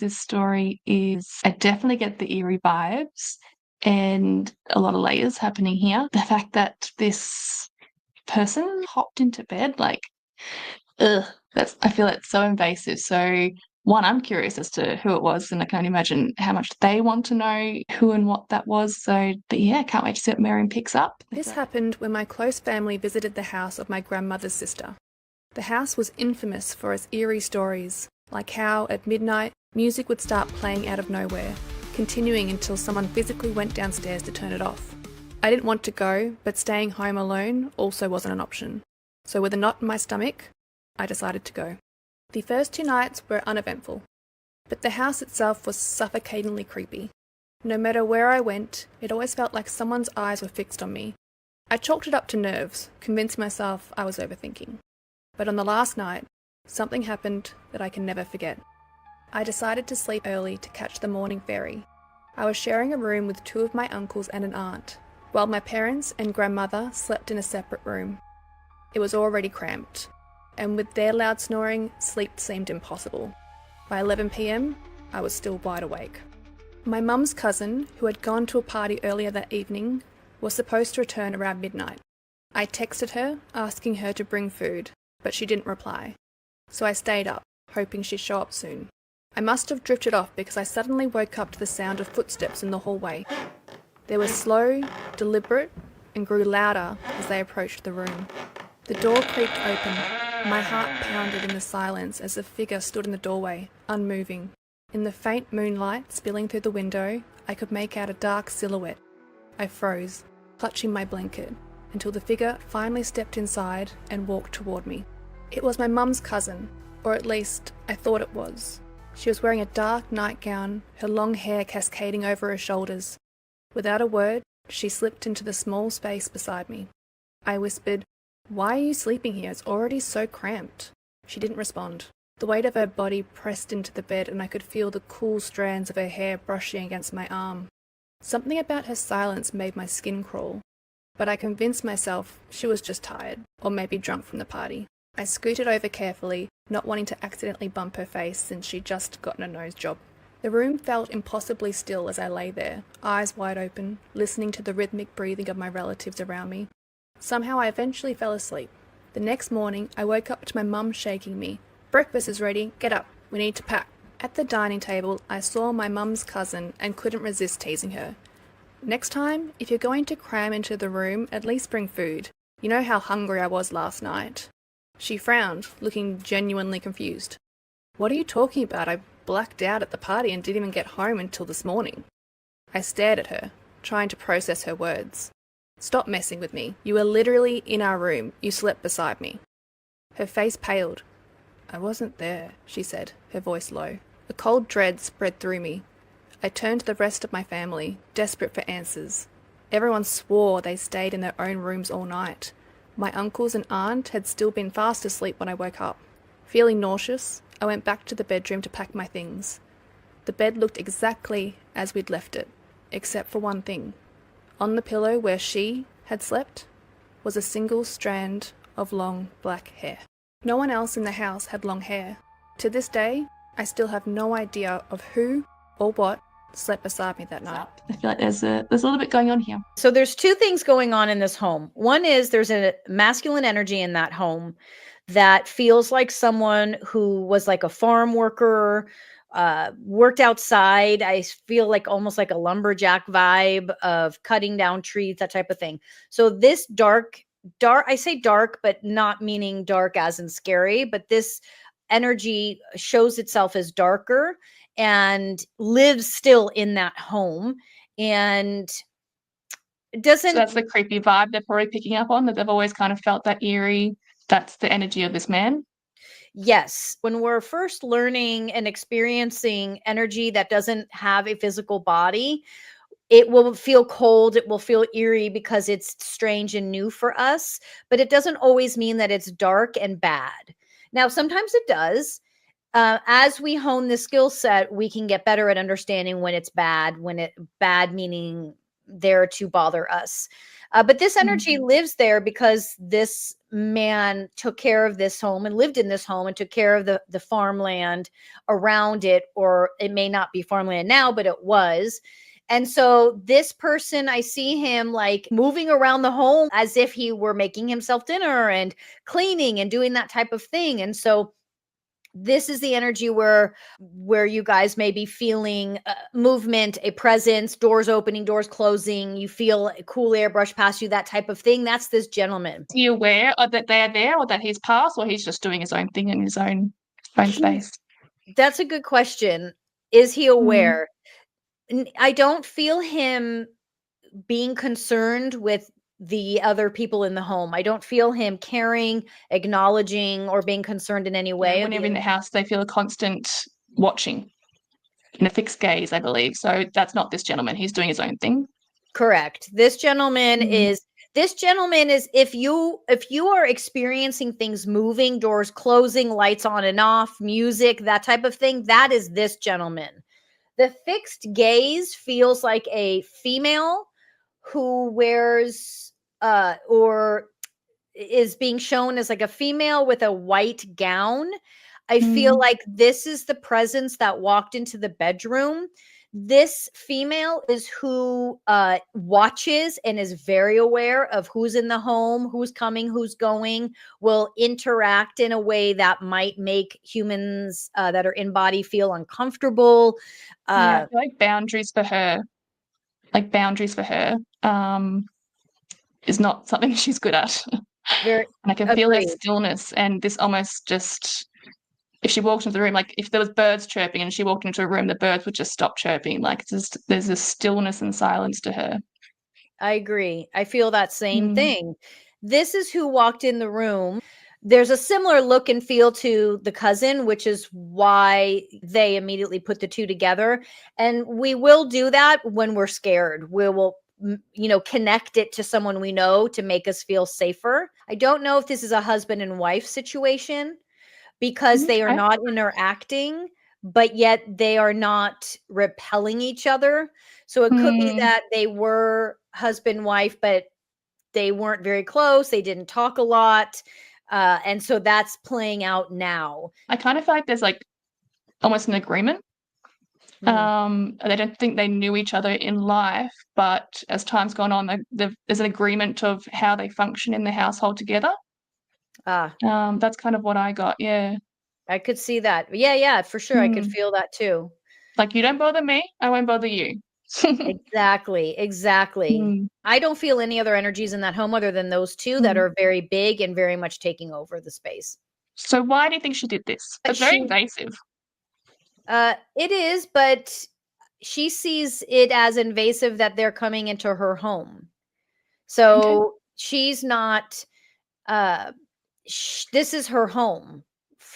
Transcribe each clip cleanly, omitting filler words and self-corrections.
this story is I definitely get the eerie vibes and a lot of layers happening here. The fact that this person hopped into bed, like, ugh, I feel it's so invasive. So one, I'm curious as to who it was, and I can only imagine how much they want to know who and what that was. So, but yeah, can't wait to see what Maryam picks up. This happened when my close family visited the house of my grandmother's sister. The house was infamous for its eerie stories, like how, at midnight, music would start playing out of nowhere, continuing until someone physically went downstairs to turn it off. I didn't want to go, but staying home alone also wasn't an option. So with a knot in my stomach, I decided to go. The first 2 nights were uneventful, but the house itself was suffocatingly creepy. No matter where I went, it always felt like someone's eyes were fixed on me. I chalked it up to nerves, convincing myself I was overthinking. But on the last night, something happened that I can never forget. I decided to sleep early to catch the morning ferry. I was sharing a room with 2 of my uncles and an aunt, while my parents and grandmother slept in a separate room. It was already cramped, and with their loud snoring, sleep seemed impossible. By 11 p.m, I was still wide awake. My mum's cousin, who had gone to a party earlier that evening, was supposed to return around midnight. I texted her, asking her to bring food, but she didn't reply. So I stayed up, hoping she'd show up soon. I must have drifted off because I suddenly woke up to the sound of footsteps in the hallway. They were slow, deliberate, and grew louder as they approached the room. The door creaked open. My heart pounded in the silence as a figure stood in the doorway, unmoving. In the faint moonlight spilling through the window, I could make out a dark silhouette. I froze, clutching my blanket, until the figure finally stepped inside and walked toward me. It was my mum's cousin, or at least I thought it was. She was wearing a dark nightgown, her long hair cascading over her shoulders. Without a word, she slipped into the small space beside me. I whispered, "Why are you sleeping here? It's already so cramped." She didn't respond. The weight of her body pressed into the bed and I could feel the cool strands of her hair brushing against my arm. Something about her silence made my skin crawl, but I convinced myself she was just tired, or maybe drunk from the party. I scooted over carefully, not wanting to accidentally bump her face since she'd just gotten a nose job. The room felt impossibly still as I lay there, eyes wide open, listening to the rhythmic breathing of my relatives around me. Somehow I eventually fell asleep. The next morning, I woke up to my mum shaking me. "Breakfast is ready, get up, we need to pack." At the dining table, I saw my mum's cousin and couldn't resist teasing her. "Next time, if you're going to cram into the room, at least bring food. You know how hungry I was last night." She frowned, looking genuinely confused. "What are you talking about? I blacked out at the party and didn't even get home until this morning." I stared at her, trying to process her words. "Stop messing with me. You were literally in our room. You slept beside me." Her face paled. "I wasn't there," she said, her voice low. A cold dread spread through me. I turned to the rest of my family, desperate for answers. Everyone swore they stayed in their own rooms all night. My uncles and aunt had still been fast asleep when I woke up. Feeling nauseous, I went back to the bedroom to pack my things. The bed looked exactly as we'd left it, except for one thing. On the pillow where she had slept was a single strand of long black hair. No one else in the house had long hair. To this day, I still have no idea of who or what slept beside me that night. I feel like there's a little bit going on here. So there's 2 things going on in this home. One is there's a masculine energy in that home that feels like someone who was like a farm worker, worked outside. I feel like almost like a lumberjack vibe of cutting down trees, that type of thing. So this dark, I say dark, but not meaning dark as in scary, but this energy shows itself as darker and lives still in that home and doesn't. So that's the creepy vibe they're probably picking up on, that they've always kind of felt that eerie. That's the energy of this man. Yes. When we're first learning and experiencing energy that doesn't have a physical body, it will feel cold. It will feel eerie because it's strange and new for us, but it doesn't always mean that it's dark and bad. Now, sometimes it does. As we hone the skill set, we can get better at understanding when it's bad, bad meaning there to bother us. But this energy lives there because this man took care of this home and lived in this home and took care of the farmland around it, or it may not be farmland now, but it was. And so this person, I see him like moving around the home as if he were making himself dinner and cleaning and doing that type of thing. And so this is the energy where you guys may be feeling movement, a presence, doors opening, doors closing. You feel a cool air brush past you, that type of thing. That's this gentleman. Is he aware that they're there, or that he's passed, or he's just doing his own thing in his own space? That's a good question. Is he aware? I don't feel him being concerned with the other people in the home. I don't feel him caring, acknowledging, or being concerned in any way. Whenever in the house, they feel a constant watching and a fixed gaze, I believe. So that's not this gentleman. He's doing his own thing. Correct. This gentleman is if you are experiencing things moving, doors closing, lights on and off, music, that type of thing, that is this gentleman. The fixed gaze feels like a female who wears or is being shown as like a female with a white gown. I feel like this is the presence that walked into the bedroom. This female is who watches and is very aware of who's in the home, who's coming, who's going, will interact in a way that might make humans that are in body feel uncomfortable. I feel like boundaries for her is not something she's good at. Very, and I can feel her stillness, and this almost just, if she walked into the room, like if there was birds chirping and she walked into a room, the birds would just stop chirping. Like there's a stillness and silence to her. I agree. I feel that same thing. This is who walked in the room. There's a similar look and feel to the cousin, which is why they immediately put the two together. And we will do that when we're scared. We will, connect it to someone we know to make us feel safer. I don't know if this is a husband and wife situation, because they are not interacting, but yet they are not repelling each other. So it could be that they were husband, wife, but they weren't very close. They didn't talk a lot. And so that's playing out now. I kind of feel like there's like almost an agreement. They don't think they knew each other in life, but as time's gone on, there's an agreement of how they function in the household together. That's kind of what I got. Yeah, I could see that. Yeah, for sure. I could feel that too. Like, you don't bother me, I won't bother you. Exactly. I don't feel any other energies in that home other than those two that are very big and very much taking over the space. So why do you think she did this? It's very invasive. It is, but she sees it as invasive that they're coming into her home. So she's not, this is her home.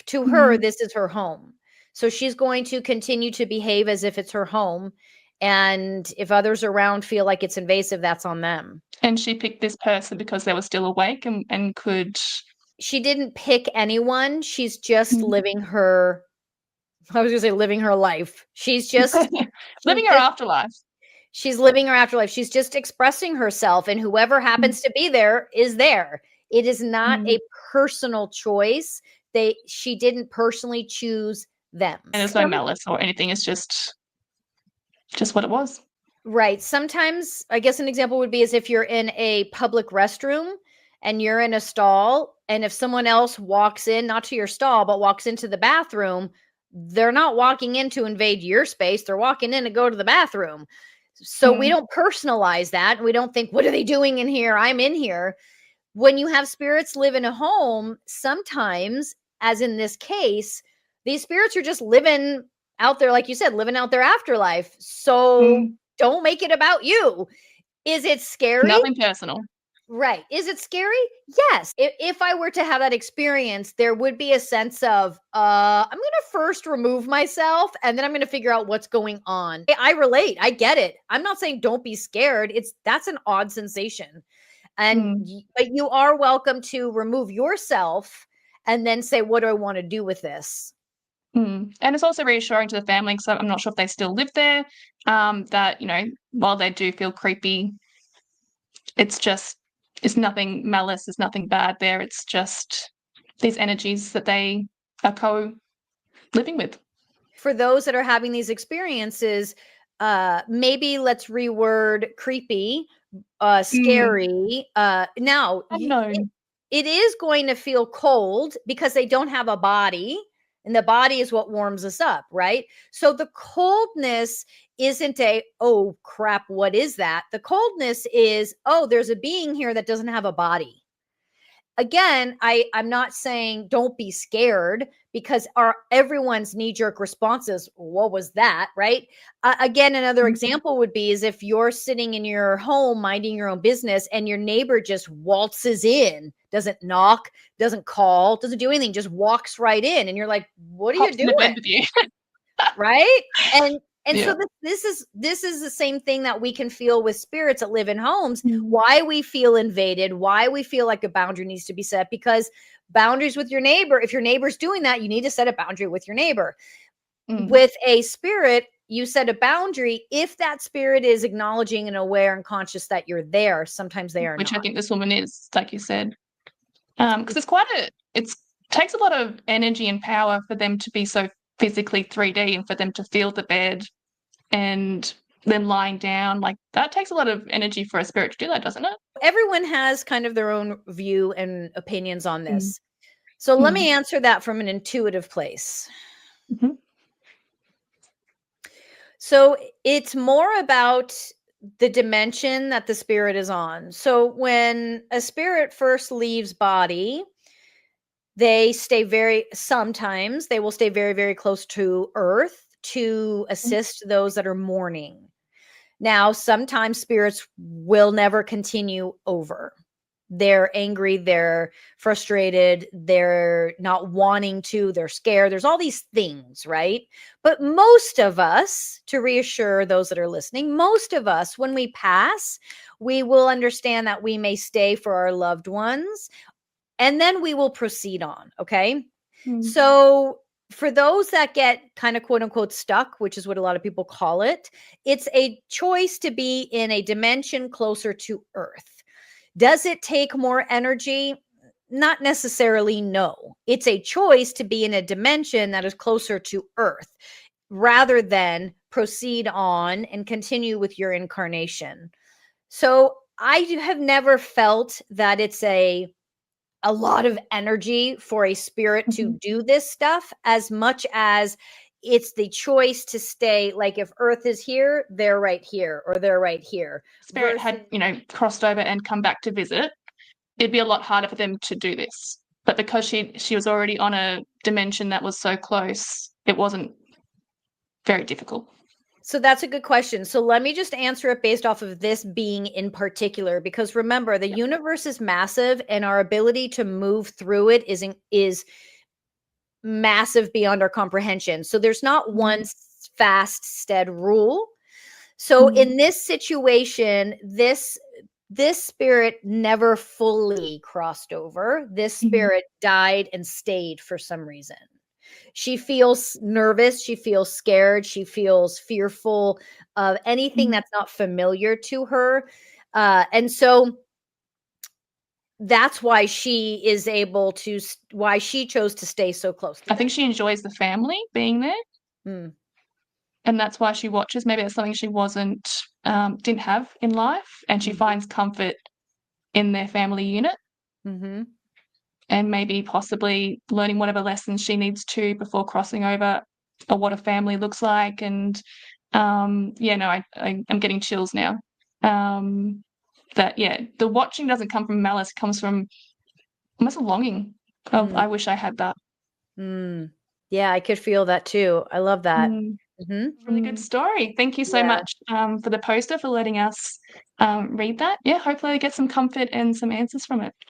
To her, this is her home. So she's going to continue to behave as if it's her home. And if others around feel like it's invasive, that's on them. And she picked this person because they were still awake and could... She didn't pick anyone. She's just living her... I was going to say living her life. She's just... living her afterlife. She's living her afterlife. She's just expressing herself, and whoever happens to be there is there. It is not a personal choice. She didn't personally choose them. And there's no malice or anything. It's just what it was. Right. Sometimes, I guess an example would be as if you're in a public restroom and you're in a stall, and if someone else walks in, not to your stall, but walks into the bathroom, they're not walking in to invade your space. They're walking in to go to the bathroom. So we don't personalize that. We don't think, what are they doing in here? I'm in here. When you have spirits live in a home, sometimes, as in this case, these spirits are just living out there, like you said, living out their afterlife. So don't make it about you. Is it scary? Nothing personal. Right. Is it scary? Yes. If I were to have that experience, there would be a sense of, I'm going to first remove myself, and then I'm going to figure out what's going on. I relate. I get it. I'm not saying don't be scared. That's an odd sensation. But you are welcome to remove yourself and then say, what do I want to do with this? And it's also reassuring to the family, because I'm not sure if they still live there, that, while they do feel creepy, it's it's nothing malice, there's nothing bad there. It's just these energies that they are co-living with. For those that are having these experiences, maybe let's reword creepy, scary. Now, Unknown. it is going to feel cold because they don't have a body, and the body is what warms us up, right? So the coldness isn't oh crap, what is that? The coldness is, oh, there's a being here that doesn't have a body. Again, I'm not saying don't be scared, because everyone's knee-jerk responses, what was that, right? Again, another example would be is if you're sitting in your home minding your own business and your neighbor just waltzes in, doesn't knock, doesn't call, doesn't do anything, just walks right in, and you're like, what are you doing? Bed with you. Right? And Yeah. so this is the same thing that we can feel with spirits that live in homes. Mm. Why we feel invaded, why we feel like a boundary needs to be set, because boundaries with your neighbor, if your neighbor's doing that, you need to set a boundary with your neighbor. With a spirit, you set a boundary if that spirit is acknowledging and aware and conscious that you're there. Sometimes they are Which not. I think this woman is, like you said. Because it takes a lot of energy and power for them to be so physically 3D, and for them to feel the bed and then lying down. Like, that takes a lot of energy for a spirit to do that, doesn't it? Everyone has kind of their own view and opinions on this. So let me answer that from an intuitive place. Mm-hmm. So it's more about the dimension that the spirit is on. So when a spirit first leaves body, sometimes they will stay very, very close to earth to assist those that are mourning. Now, sometimes spirits will never continue over. They're angry, they're frustrated, they're not wanting to, they're scared. There's all these things, right? But most of us, to reassure those that are listening, most of us, when we pass, we will understand that we may stay for our loved ones, and then we will proceed on, okay? So for those that get kind of quote unquote stuck, which is what a lot of people call it, it's a choice to be in a dimension closer to earth. Does it take more energy? Not necessarily, no. It's a choice to be in a dimension that is closer to earth rather than proceed on and continue with your incarnation. So I have never felt that it's a lot of energy for a spirit to do this stuff, as much as it's the choice to stay. Like, if earth is here, they're right here, or they're right here. Spirit had, crossed over and come back to visit, it'd be a lot harder for them to do this. But because she was already on a dimension that was so close, it wasn't very difficult. So that's a good question. So let me just answer it based off of this being in particular, because remember, the universe is massive and our ability to move through it is massive beyond our comprehension. So there's not one fast, stead rule. So in this situation, this spirit never fully crossed over. This spirit died and stayed for some reason. She feels nervous. She feels scared. She feels fearful of anything that's not familiar to her. And so that's why she is why she chose to stay so close to I think she enjoys the family being there. And that's why she watches. Maybe it's something she didn't have in life, and she finds comfort in their family unit. And maybe possibly learning whatever lessons she needs to before crossing over, or what a family looks like. And I'm getting chills now. The watching doesn't come from malice, it comes from almost a longing of, I wish I had that. Yeah, I could feel that too. I love that. Really good story. Thank you so much for the poster, for letting us read that. Yeah, hopefully I get some comfort and some answers from it.